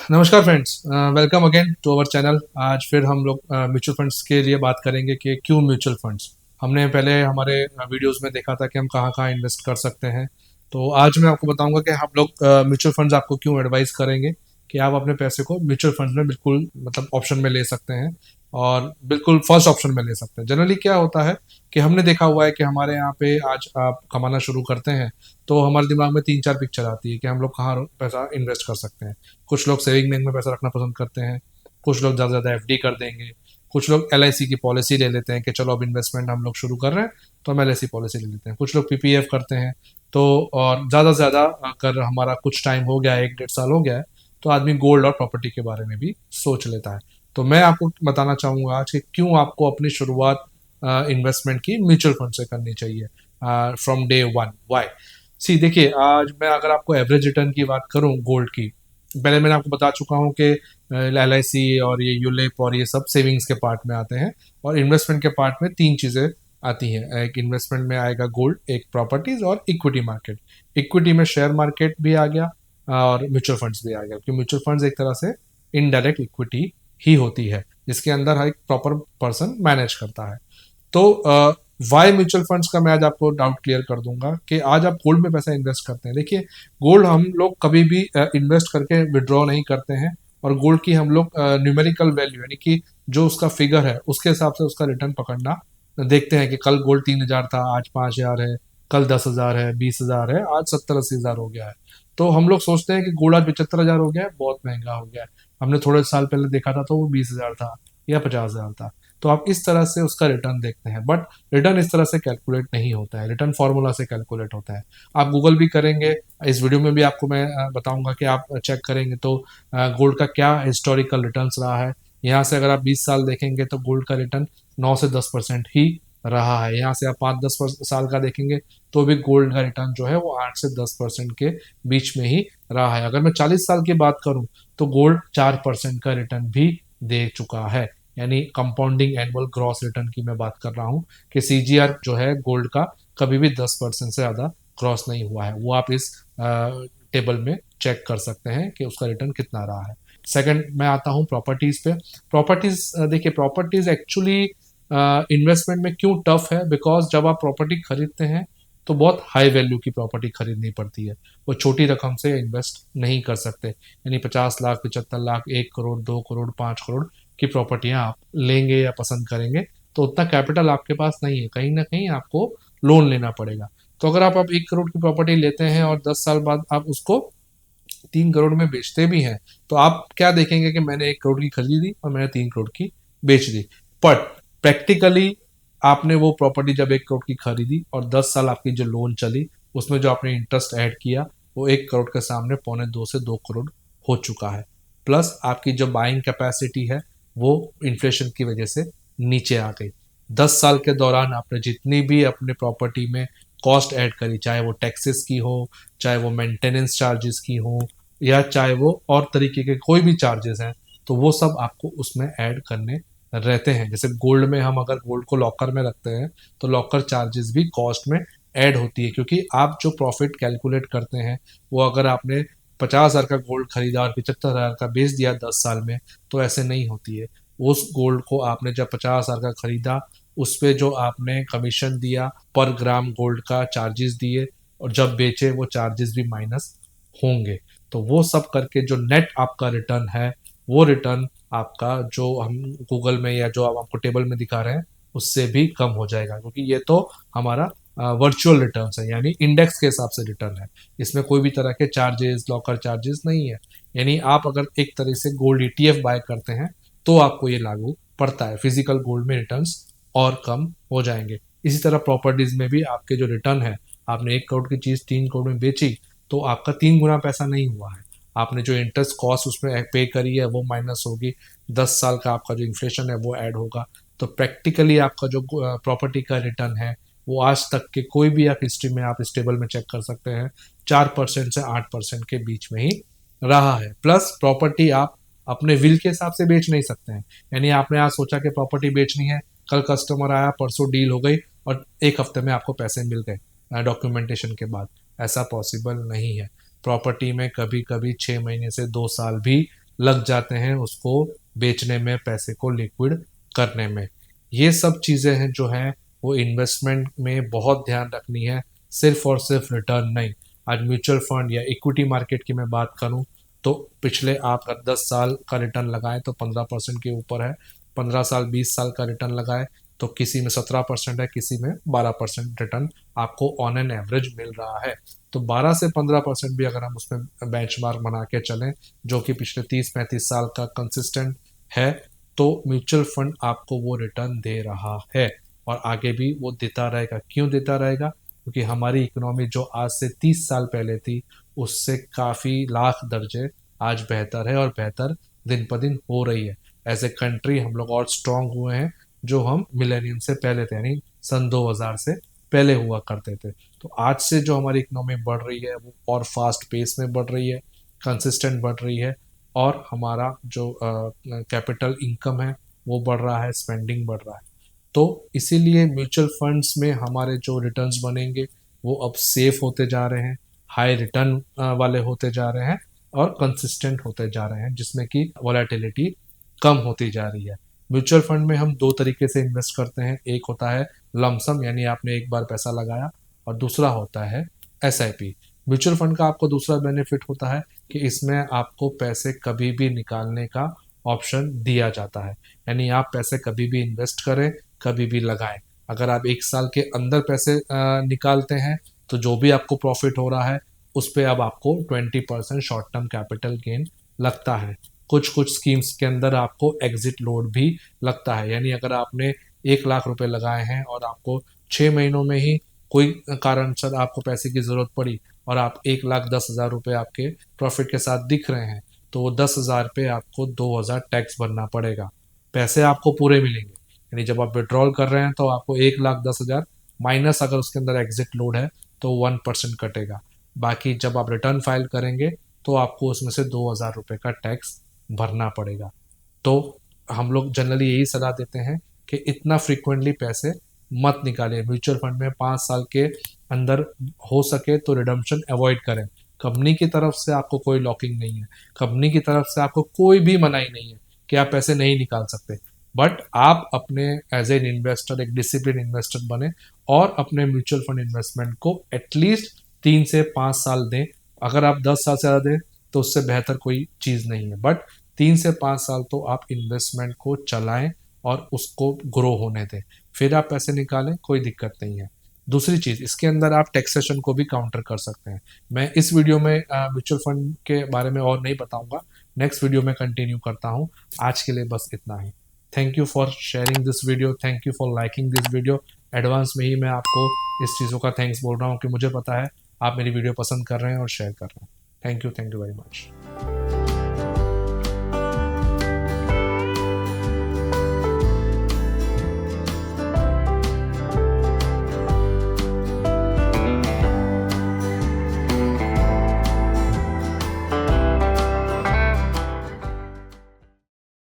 नमस्कार friends, welcome again to our channel. आज फिर हम लोग म्यूचुअल फंड्स के लिए बात करेंगे कि क्यों म्यूचुअल फंड्स। हमने पहले हमारे वीडियोस में देखा था कि हम कहाँ कहाँ इन्वेस्ट कर सकते हैं। तो आज मैं आपको बताऊंगा कि हम लोग म्यूचुअल फंड्स आपको क्यों एडवाइस करेंगे कि आप अपने पैसे को म्यूचुअल फंड्स में बिल्कुल मतलब ऑप्शन में ले सकते हैं और बिल्कुल फर्स्ट ऑप्शन में ले सकते हैं। जनरली क्या होता है कि हमने देखा हुआ है कि हमारे यहाँ पे आज आप कमाना शुरू करते हैं तो हमारे दिमाग में तीन चार पिक्चर आती है कि हम लोग कहाँ पैसा इन्वेस्ट कर सकते हैं। कुछ लोग सेविंग बैंक में पैसा रखना पसंद करते हैं, कुछ लोग ज़्यादा से ज़्यादा एफडी कर देंगे, कुछ लोग एलआईसी की पॉलिसी ले लेते हैं कि चलो अब इन्वेस्टमेंट हम लोग शुरू कर रहे हैं तो हम एलआईसी पॉलिसी ले लेते हैं, कुछ लोग पीपीएफ करते हैं। तो और ज़्यादा से ज़्यादा अगर हमारा कुछ टाइम हो गया है, 1 डेढ़ साल हो गया है, तो आदमी गोल्ड और प्रॉपर्टी के बारे में भी सोच लेता है। तो मैं आपको बताना चाहूँगा आज कि क्यों आपको अपनी शुरुआत इन्वेस्टमेंट की म्यूचुअल फंड से करनी चाहिए फ्रॉम डे वन। वाई? सी देखिए, आज मैं अगर आपको एवरेज रिटर्न की बात करूं गोल्ड की, पहले मैंने आपको बता चुका हूं कि एलआईसी और ये यूलिप और ये सब सेविंग्स के पार्ट में आते हैं और इन्वेस्टमेंट के पार्ट में तीन चीज़ें आती हैं। एक इन्वेस्टमेंट में आएगा गोल्ड, एक प्रॉपर्टीज और इक्विटी मार्केट। इक्विटी में शेयर मार्केट भी आ गया और म्यूचुअल फंड्स भी आ गया, क्योंकि म्यूचुअल फंड्स एक तरह से इनडायरेक्ट इक्विटी ही होती है जिसके अंदर हर एक प्रॉपर पर्सन मैनेज करता है। तो वाई म्यूचुअल फंड्स का मैं आज आपको डाउट क्लियर कर दूंगा कि आज आप गोल्ड में पैसा इन्वेस्ट करते हैं। देखिए, गोल्ड हम लोग कभी भी इन्वेस्ट करके विड्रॉ नहीं करते हैं और गोल्ड की हम लोग न्यूमेरिकल वैल्यू यानी कि जो उसका फिगर है उसके हिसाब से उसका रिटर्न पकड़ना देखते हैं कि कल गोल्ड 3,000 था, आज 5,000 है, कल 10,000 है, 20,000 है, आज 70-80,000 हो गया है। तो हम लोग सोचते हैं कि गोल्ड आज 75,000 हो गया है, बहुत महंगा हो गया है। हमने थोड़े साल पहले देखा था तो वो 20,000 था या 50,000 था। तो आप इस तरह से उसका रिटर्न देखते हैं, बट रिटर्न इस तरह से कैलकुलेट नहीं होता है, रिटर्न फॉर्मूला से कैलकुलेट होता है। आप गूगल भी करेंगे, इस वीडियो में भी आपको मैं बताऊंगा कि आप चेक करेंगे तो गोल्ड का क्या हिस्टोरिकल रिटर्न्स रहा है। यहाँ से अगर आप 20 साल देखेंगे तो गोल्ड का रिटर्न 9 से 10% ही रहा है। यहाँ से आप 5-10 साल का देखेंगे तो भी गोल्ड का रिटर्न जो है वो 8 से 10% के बीच में ही रहा है। अगर मैं 40 साल की बात करूं तो गोल्ड 4% का रिटर्न भी दे चुका है, यानी कंपाउंडिंग एनुअल ग्रॉस रिटर्न की मैं बात कर रहा हूँ कि सीजीआर जो है गोल्ड का कभी भी 10% से ज़्यादा क्रॉस नहीं हुआ है। वो आप इस टेबल में चेक कर सकते हैं कि उसका रिटर्न कितना रहा है। सेकंड मैं आता हूँ प्रॉपर्टीज पे। प्रॉपर्टीज देखिए, प्रॉपर्टीज एक्चुअली इन्वेस्टमेंट में क्यों टफ है, बिकॉज जब आप प्रॉपर्टी खरीदते हैं तो बहुत हाई वैल्यू की प्रॉपर्टी खरीदनी पड़ती है। वो छोटी रकम से इन्वेस्ट नहीं कर सकते, यानी 50 लाख, 75 लाख, 1 करोड़, 2 करोड़, 5 करोड़ की प्रॉपर्टियां आप लेंगे या पसंद करेंगे तो उतना कैपिटल आपके पास नहीं है, कहीं ना कहीं आपको लोन लेना पड़ेगा। तो अगर आप 1 करोड़ की प्रॉपर्टी लेते हैं और 10 साल बाद आप उसको 3 करोड़ में बेचते भी हैं, तो आप क्या देखेंगे कि मैंने 1 करोड़ की खरीदी और मैंने 3 करोड़ की बेच दी। बट प्रैक्टिकली आपने वो प्रॉपर्टी जब 1 करोड़ की खरीदी और 10 साल आपकी जो लोन चली उसमें जो आपने इंटरेस्ट ऐड किया वो 1 करोड़ के सामने 1.25 से 2 करोड़ हो चुका है। प्लस आपकी जो बाइंग कैपेसिटी है वो इन्फ्लेशन की वजह से नीचे आ गई। 10 साल के दौरान आपने जितनी भी अपने प्रॉपर्टी में कॉस्ट ऐड करी, चाहे वो टैक्सेस की हो, चाहे वो मेंटेनेंस चार्जेस की हो, या चाहे वो और तरीके के कोई भी चार्जेस हैं, तो वो सब आपको उसमें ऐड करने रहते हैं। जैसे गोल्ड में हम अगर गोल्ड को लॉकर में रखते हैं तो लॉकर चार्जेस भी कॉस्ट में ऐड होती है, क्योंकि आप जो प्रॉफिट कैलकुलेट करते हैं वो अगर आपने 50,000 का गोल्ड खरीदा और 75,000 का बेच दिया 10 साल में, तो ऐसे नहीं होती है। उस गोल्ड को आपने जब 50,000 का खरीदा उस पे जो आपने कमीशन दिया, पर ग्राम गोल्ड का चार्जेस दिए, और जब बेचे वो चार्जेस भी माइनस होंगे। तो वो सब करके जो नेट आपका रिटर्न है वो रिटर्न आपका जो हम गूगल में या जो आप आपको टेबल में दिखा रहे हैं उससे भी कम हो जाएगा, क्योंकि ये तो हमारा वर्चुअल रिटर्न है, यानी इंडेक्स के हिसाब से रिटर्न है। इसमें कोई भी तरह के चार्जेस, लॉकर चार्जेस नहीं है। यानी आप अगर एक तरह से गोल्ड ईटीएफ बाय करते हैं तो आपको ये लागू पड़ता है, फिजिकल गोल्ड में रिटर्न्स और कम हो जाएंगे। इसी तरह प्रॉपर्टीज में भी आपके जो रिटर्न है, आपने 1 करोड़ की चीज 3 करोड़ में बेची तो आपका 3 गुना पैसा नहीं हुआ है। आपने जो इंटरेस्ट कॉस्ट उसमें पे करी है वो माइनस होगी, 10 साल का आपका जो इन्फ्लेशन है वो ऐड होगा। तो प्रैक्टिकली आपका जो प्रॉपर्टी का रिटर्न है वो आज तक के कोई भी आप हिस्ट्री में आप इस टेबल में चेक कर सकते हैं, 4% से 8% के बीच में ही रहा है। प्लस प्रॉपर्टी आप अपने विल के हिसाब से बेच नहीं सकते हैं, यानी आपने आज सोचा कि प्रॉपर्टी बेचनी है, कल कस्टमर आया, परसों डील हो गई और एक हफ्ते में आपको पैसे मिल गए डॉक्यूमेंटेशन के बाद। ऐसा पॉसिबल नहीं है। प्रॉपर्टी में कभी कभी 6 महीने से 2 साल भी लग जाते हैं उसको बेचने में, पैसे को लिक्विड करने में। ये सब चीज़ें हैं जो हैं वो इन्वेस्टमेंट में बहुत ध्यान रखनी है, सिर्फ और सिर्फ रिटर्न नहीं। आज म्यूचुअल फंड या इक्विटी मार्केट की मैं बात करूं तो पिछले आप 10 साल का रिटर्न लगाएं तो 15% के ऊपर है, 15 साल 20 साल का रिटर्न लगाएं तो किसी में 17% है, किसी में 12% रिटर्न आपको ऑन एन एवरेज मिल रहा है। तो 12 से 15% भी अगर हम उसमें बेंचमार्क बना के चलें जो कि पिछले 30-35 साल का कंसिस्टेंट है, तो म्यूचुअल फंड आपको वो रिटर्न दे रहा है और आगे भी वो देता रहेगा। क्यों देता रहेगा? क्योंकि हमारी इकोनॉमी जो आज से 30 साल पहले थी उससे काफ़ी लाख दर्जे आज बेहतर है और बेहतर दिन पर दिन हो रही है। एज ए कंट्री हम लोग और स्ट्रांग हुए हैं जो हम मिलेनियम से पहले थे, यानी सन 2000 से पहले हुआ करते थे। तो आज से जो हमारी इकोनॉमी बढ़ रही है वो और फास्ट पेस में बढ़ रही है, कंसिस्टेंट बढ़ रही है और हमारा जो कैपिटल इनकम है वो बढ़ रहा है, स्पेंडिंग बढ़ रहा है। तो इसीलिए म्यूचुअल फंड्स में हमारे जो रिटर्न्स बनेंगे वो अब सेफ होते जा रहे हैं, हाई रिटर्न वाले होते जा रहे हैं और कंसिस्टेंट होते जा रहे हैं, जिसमें कि वॉलेटिलिटी कम होती जा रही है। म्यूचुअल फंड में हम दो तरीके से इन्वेस्ट करते हैं, एक होता है लमसम यानी आपने एक बार पैसा लगाया, और दूसरा होता है एसआईपी। म्यूचुअल फंड का आपको दूसरा बेनिफिट होता है कि इसमें आपको पैसे कभी भी निकालने का ऑप्शन दिया जाता है, यानी आप पैसे कभी भी इन्वेस्ट करें, कभी भी लगाएं। अगर आप 1 साल के अंदर पैसे निकालते हैं तो जो भी आपको प्रॉफिट हो रहा है उस पर अब आपको 20% शॉर्ट टर्म कैपिटल गेन लगता है। कुछ कुछ स्कीम्स के अंदर आपको एग्जिट लोड भी लगता है, यानी अगर आपने 1 लाख रुपए लगाए हैं और आपको 6 महीनों में ही कोई कारण सर आपको पैसे की ज़रूरत पड़ी और आप 1,10,000 रुपये आपके प्रॉफिट के साथ दिख रहे हैं, तो वो 10,000 पे आपको 2,000 टैक्स भरना पड़ेगा। पैसे आपको पूरे मिलेंगे, यानी जब आप विड्रॉल कर रहे हैं तो आपको 1,10,000 माइनस अगर उसके अंदर एग्जिट लोड है तो 1% कटेगा। बाकी जब आप रिटर्न फाइल करेंगे तो आपको उसमें से 2,000 रुपये का टैक्स भरना पड़ेगा। तो हम लोग जनरली यही सलाह देते हैं कि इतना फ्रिक्वेंटली पैसे मत निकालिए। म्यूचुअल फंड में 5 साल के अंदर हो सके तो रिडम्पशन अवॉइड करें। कंपनी की तरफ से आपको कोई लॉकिंग नहीं है, कंपनी की तरफ से आपको कोई भी मनाही नहीं है कि आप पैसे नहीं निकाल सकते। बट आप अपने एज एन इन्वेस्टर एक डिसिप्लिन इन्वेस्टर बने और अपने म्यूचुअल फंड इन्वेस्टमेंट को एटलीस्ट 3 से 5 साल दें। अगर आप 10 साल से ज़्यादा दें तो उससे बेहतर कोई चीज़ नहीं है, बट 3 से 5 साल तो आप इन्वेस्टमेंट को चलाएं और उसको ग्रो होने दें, फिर आप पैसे निकालें, कोई दिक्कत नहीं है। दूसरी चीज़, इसके अंदर आप टैक्सेशन को भी काउंटर कर सकते हैं। मैं इस वीडियो में म्यूचुअल फंड के बारे में और नहीं बताऊंगा, नेक्स्ट वीडियो में कंटिन्यू करता हूँ। आज के लिए बस इतना ही। Thank you for sharing this video, thank you for liking this video. Advance में ही मैं आपको इस चीज़ों का थैंक्स बोल रहा हूँ कि मुझे पता है आप मेरी वीडियो पसंद कर रहे हैं और शेयर कर रहे हैं। Thank you very much.